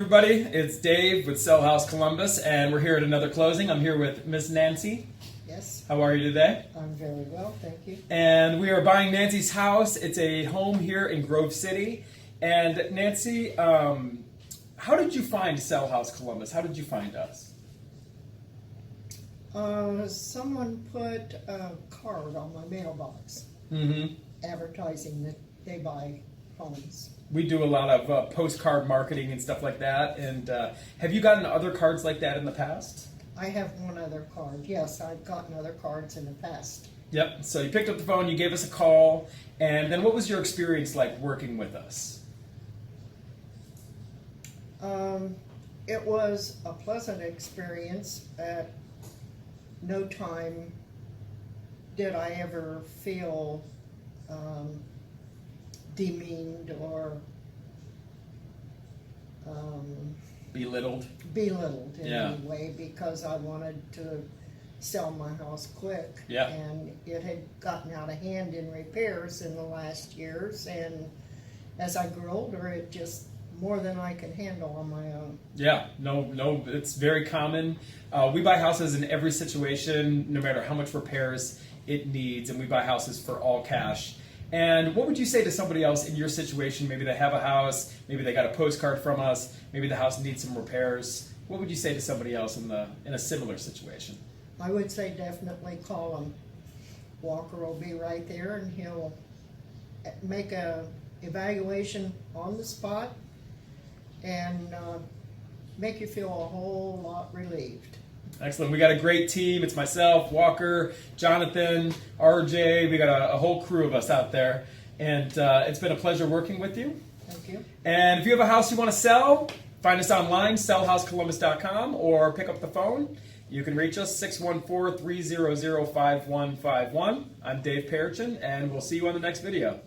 Everybody, it's Dave with Sell House Columbus, and we're here at another closing. I'm here with Miss Nancy. Yes, How are you today? I'm very well, thank you. And we are buying Nancy's house. It's a home here in Grove City. And Nancy, how did you find Sell House Columbus? How did you find us? Someone put a card on my mailbox Mm-hmm. advertising that they buy homes. We do a lot of postcard marketing and stuff like that. And have you gotten other cards like that in the past? I have one other card. Yes, I've gotten other cards in the past. Yep. So you picked up the phone, you gave us a call, and then what was your experience like working with us? It was a pleasant experience. At no time did I ever feel demeaned or Belittled? belittled in Yeah. any way, because I wanted to sell my house quick. Yeah. And it had gotten out of hand in repairs in the last years, and as I grew older, it just more than I could handle on my own. Yeah, no, it's very common. We buy houses in every situation, no matter how much repairs it needs, and we buy houses for all cash. And what would you say to somebody else in your situation? Maybe they have a house, maybe they got a postcard from us, maybe the house needs some repairs. What would you say to somebody else in a similar situation? I would say definitely call him. Walker will be right there, and he'll make a evaluation on the spot and make you feel a whole lot relieved. Excellent. We got a great team. It's myself, Walker, Jonathan, RJ. We got a whole crew of us out there. And it's been a pleasure working with you. Thank you. And if you have a house you want to sell, find us online, sellhousecolumbus.com, or pick up the phone. You can reach us, 614-300-5151. I'm Dave Perichin, and we'll see you on the next video.